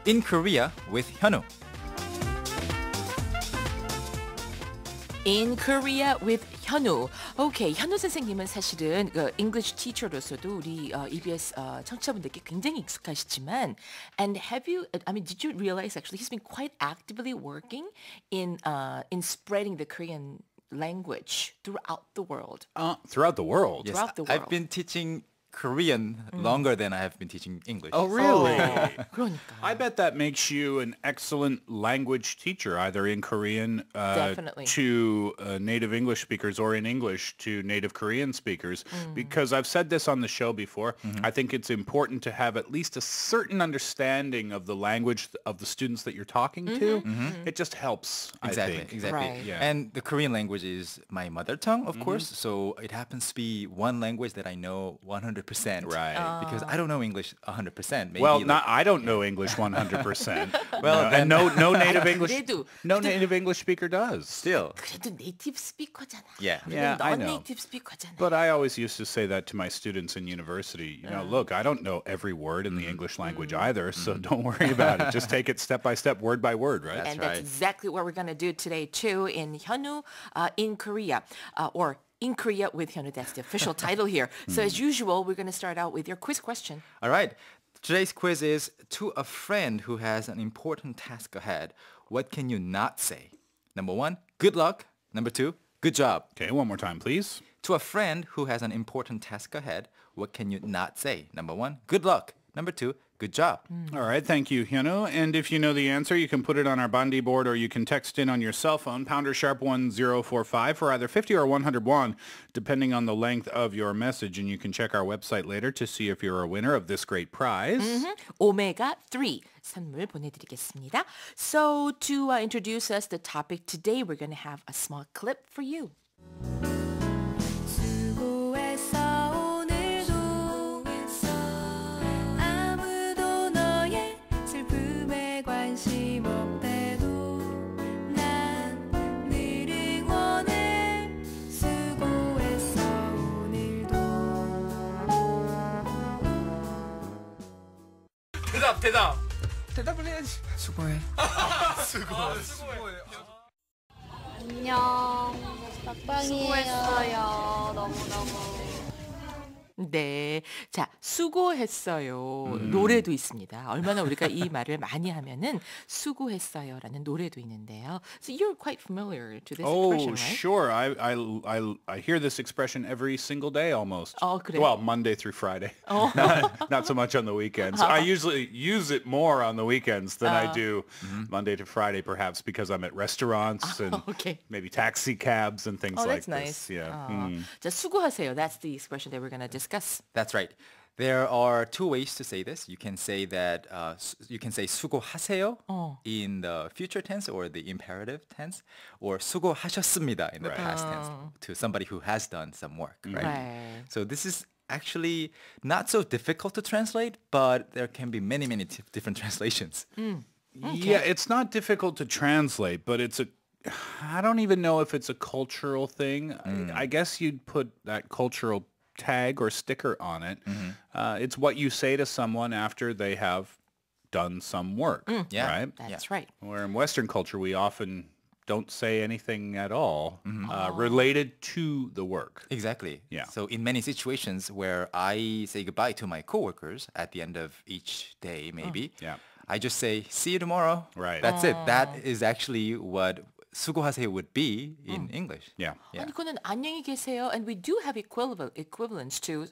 In Korea with 현우. In Korea with 현우. 오케이, 현우 선생님은 사실은 그 English teacher로서도 우리 EBS 청취자분들께 굉장히 익숙하시지만, and did you realize actually he's been quite actively working in spreading the Korean language throughout the world. Throughout the world? Yes, Throughout the world. I've been teaching Korean longer than I have been teaching English. Oh, really? 그러니까. I bet that makes you an excellent language teacher, either in Korean Definitely. to native English speakers or in English to native Korean speakers. Because I've said this on the show before, I think it's important to have at least a certain understanding of the language of the students that you're talking to. It just helps, Exactly, I think. exactly. Right. Yeah. And the Korean language is my mother tongue, of course, so it happens to be one language that I know 100%. Right. Because I don't know English 100%. Maybe Well, I don't know English 100%. Well, and no native 아니, English 그래도- native English speaker does. still. 그래도 네이티브 스피커잖아. Yeah. Yeah, I know. 네이티브 스피커잖아. But I always used to say that to my students in university. Look, I don't know every word in the English language either, so don't worry about it. Just take it step by step, word by word, right? And that's right. exactly what we're going to do today, too, in 현우, in Korea, or In Korea with 현우. That's the official title here. So as usual, we're going to start out with your quiz question. All right. Today's quiz is, to a friend who has an important task ahead, what can you not say? Number 1, good luck. Number 2, good job. Okay, one more time, please. To a friend who has an important task ahead, what can you not say? Number 1, good luck. Number 2, good job. All right, thank you, Hyunwoo. And if you know the answer, you can put it on our Bandi board or you can text in on your cell phone, pounder sharp 1045 for either 50 or 101, depending on the length of your message. And you can check our website later to see if you're a winner of this great prize. Omega 3 선물 보내드리겠습니다. So to introduce us the topic today, we're going to have a small clip for you. 수고했어 오늘도 아무도 너의 슬픔에 관심 없대도 난 늘 응원해 수고했어 오늘도 대답을 해야지. 수고해. 안녕. 막방이에요. 수고했어요. 너무너무. 네, 자 수고했어요. 노래도 있습니다. 얼마나 우리가 이 말을 많이 하면은 수고했어요라는 노래도 있는데요. So you're quite familiar to this expression, Oh, right? sure. I hear this expression every single day almost. 그래? Well, Monday through Friday. Not so much on the weekends. I usually use it more on the weekends than I do Monday to Friday, perhaps because I'm at restaurants and okay. maybe taxi cabs and things Oh, like that's nice. this. Yeah. 자 수고하세요. That's the expression that we're going to discuss. That's right. There are two ways to say this. You can say that you can say 수고하세요 in the future tense or the imperative tense, or 수고하셨습니다 in the past tense to somebody who has done some work, right? Right. So this is actually not so difficult to translate, but there can be many different translations. Yeah, it's not difficult to translate, but I don't even know if it's a cultural thing. I guess you'd put that cultural tag or sticker on it. It's what you say to someone after they have done some work, Yeah. right? That's right. Where in Western culture, we often don't say anything at all related to the work. Exactly. Yeah. So in many situations where I say goodbye to my coworkers at the end of each day, maybe, Yeah. I just say, see you tomorrow. Right. That's it. That is actually what 수고하세요 would be in English. Yeah. Yeah. 아니 그거는 안녕히 계세요, and we do have equivalents to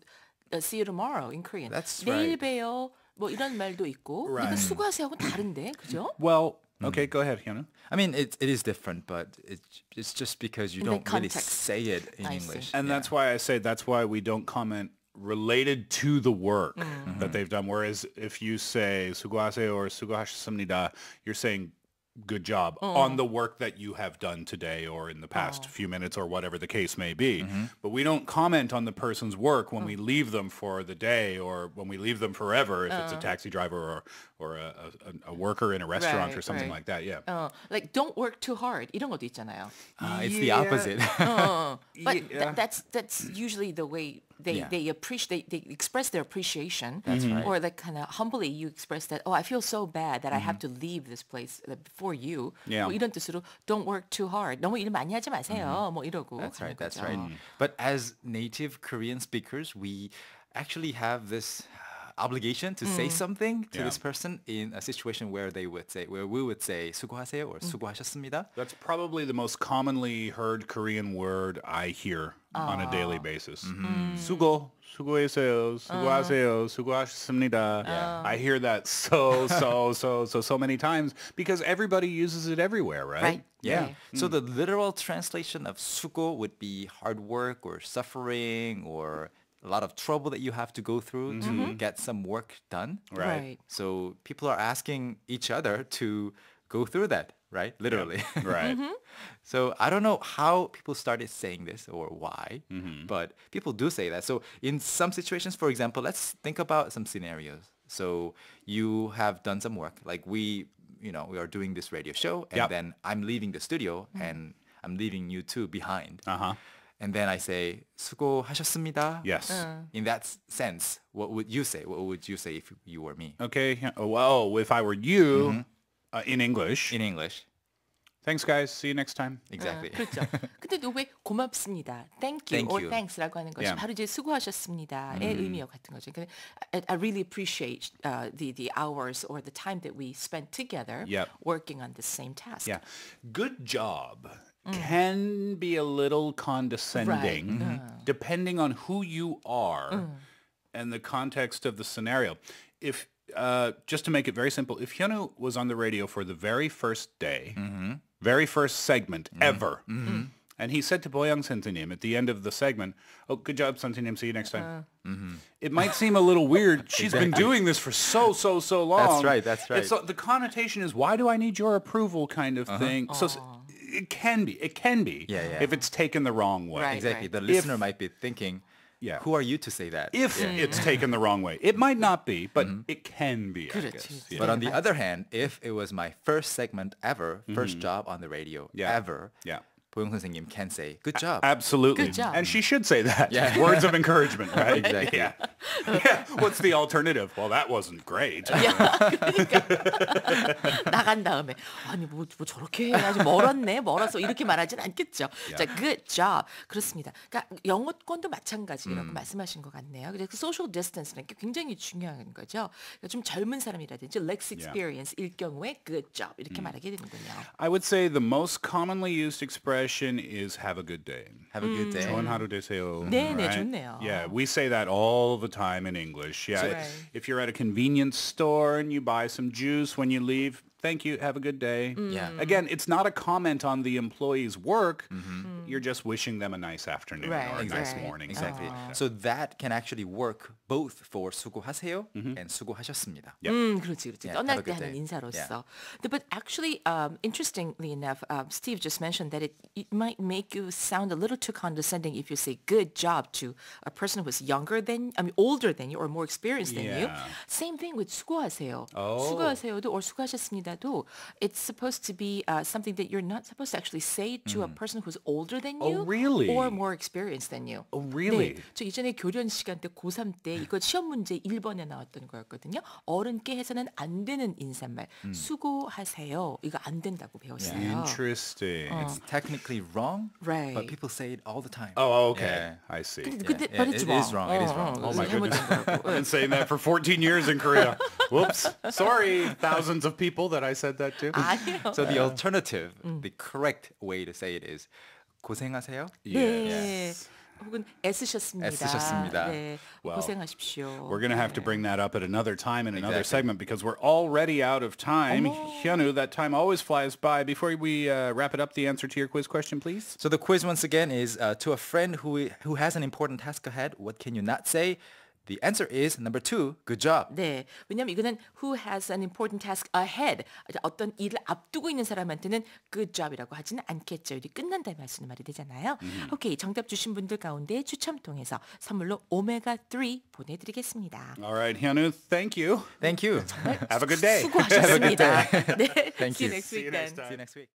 see you tomorrow in Korean. That's 내일 right. 봬요. 뭐 이런 말도 있고. 근데 그 수고하세요하고는 다른데, 그죠? Well, okay, go ahead, Hyunwoo. I mean, it is different, but it's just because you In the don't really context. say it in I see. English. And that's why I say that's why we don't comment related to the work that they've done. Whereas if you say 수고하세요 or 수고하셨습니다, you're saying good job on the work that you have done today or in the past few minutes or whatever the case may be. But we don't comment on the person's work when we leave them for the day or when we leave them forever if it's a taxi driver or a worker in a restaurant Right, or something right. like that. Yeah. Like don't work too hard. 이런 것도 있잖아요. It's the opposite. But Yeah. that's usually the way they appreciate, they express their appreciation. That's right. Or like kind of humbly you express that, oh, I feel so bad that I have to leave this place before you. Yeah. 뭐 이런 뜻으로 don't work too hard. 너무 일 많이 하지 마세요. 뭐 이러고. That's right. 가는 That's 거죠. right. But as native Korean speakers, we actually have this obligation to say something to this person in a situation where we would say 수고하세요 or 수고하셨습니다. That's probably the most commonly heard Korean word I hear on a daily basis. 수고, 수고했어요, 수고하세요, 수고하셨습니다. I hear that so many times because everybody uses it everywhere, right? Right. Yeah. So the literal translation of 수고 would be hard work or suffering or a lot of trouble that you have to go through to get some work done. Right. So people are asking each other to go through that, right? Literally. Right. So I don't know how people started saying this or why, but people do say that. So in some situations, for example, let's think about some scenarios. So you have done some work, like we are doing this radio show, and then I'm leaving the studio, and I'm leaving you two behind. And then I say 수고하셨습니다. Yes. In that sense, what would you say? What would you say if you were me? Okay. Well, if I were you, in English, In English. thanks guys. See you next time. Exactly. 그렇죠. 근데 또 왜 고맙습니다, thank you Thank or you. thanks라고 하는 것이 Yeah. 바로 이제 수고하셨습니다의 의미와 같은 거죠. 그러니까 I really appreciate the hours or the time that we spent together Yep. working on the same task. Yeah. Good job can be a little condescending depending on who you are and the context of the scenario. If just to make it very simple, if Hyunwoo was on the radio for the very first day, very first segment ever, and he said to Boyoung 선생님 at the end of the segment, "Oh, good job, 선생님. See you next time." It might seem a little weird. She's been doing this for so long. That's right. So the connotation is, why do I need your approval kind of thing. So it can be. Yeah. If it's taken the wrong way. Right. Exactly. Right. The listener might be thinking, Yeah. who are you to say that? If it's taken the wrong way. It might not be, but it can be, I 그렇지. guess. Yeah. But on the other hand, if it was my first segment ever, first job on the radio ever, Yeah. 보영 선생님 can say, good job. Absolutely. Good job. And she should say that. Yeah. Words of encouragement, right? Exactly. Yeah. What's the alternative? Well, that wasn't great. 나간 다음에 아니 뭐 저렇게 아주 멀어서 이렇게 말하진 않겠죠. 자, good job. 그렇습니다. 그러니까 영어권도 마찬가지라고 말씀하신 것 같네요. 그래서 social distance는 굉장히 중요한 거죠. 그러니까 좀 젊은 사람이라든지 less experience일 경우에 good job 이렇게 말하게 되는군요. I would say the most commonly used expression is have a good day. Have a good day. 좋은 하루 되세요. 네네, right? 좋네요. Yeah, we say that all the time in English. Yeah, Right. if you're at a convenience store and you buy some juice when you leave, thank you, have a good day. Yeah. Again, it's not a comment on the employee's work. You're just wishing them a nice afternoon Right, or a nice right. morning. Exactly. something like that. So that can actually work both for 수고하세요 and 수고하셨습니다. 그렇지. Yeah, 떠날 have a 때 good 하는 day. 인사로서. But actually, interestingly enough, Steve just mentioned that it might make you sound a little too condescending if you say good job to a person who's older than you or more experienced than you. Yeah. Same thing with 수고하세요. Oh. 수고하세요도 or 수고하셨습니다도 it's supposed to be something that you're not supposed to actually say to a person who's older than you Oh, really? or more experienced than you. Oh, really? 네, 저 이전에 교련 시간 때 고3 때 이거 시험 문제 1번에 나왔던 거였거든요. 어른께 해서는 안 되는 인사말 수고하세요. 이거 안 된다고 배웠어요. Interesting. It's technically wrong, Right. but people say it all the time. Oh, okay. Yeah. I see. 근데 Yeah, but it's it wrong. is wrong. It is wrong. Oh my 잘못된 goodness. 거라고. I've been saying that for 14 years in Korea. Whoops. Sorry, thousands of people that I said that to. 아니요. So the alternative, the correct way to say it is 고생하세요. 네. 혹은 애쓰셨습니다. 애쓰셨습니다. 네. Well, 고생하십시오. We're going to have to bring that up at another time in another Exactly. segment because we're already out of time. Hyunwoo, that time always flies by. Before we wrap it up, the answer to your quiz question, please. So the quiz once again is to a friend who has an important task ahead, what can you not say? The answer is number 2, good job. 네, 왜냐하면 이거는 who has an important task ahead. 어떤 일을 앞두고 있는 사람한테는 good job이라고 하지는 않겠죠. 일이 끝난 다음에 할 수 있는 말이 되잖아요. 오케이, 정답 주신 분들 가운데 추첨 통해서 선물로 오메가3 보내드리겠습니다. All right, Hyunwoo, thank you. Thank you. Have a good day. 수고하셨습니다. 네, Thank see you you. next See you week next then. time. See you next week.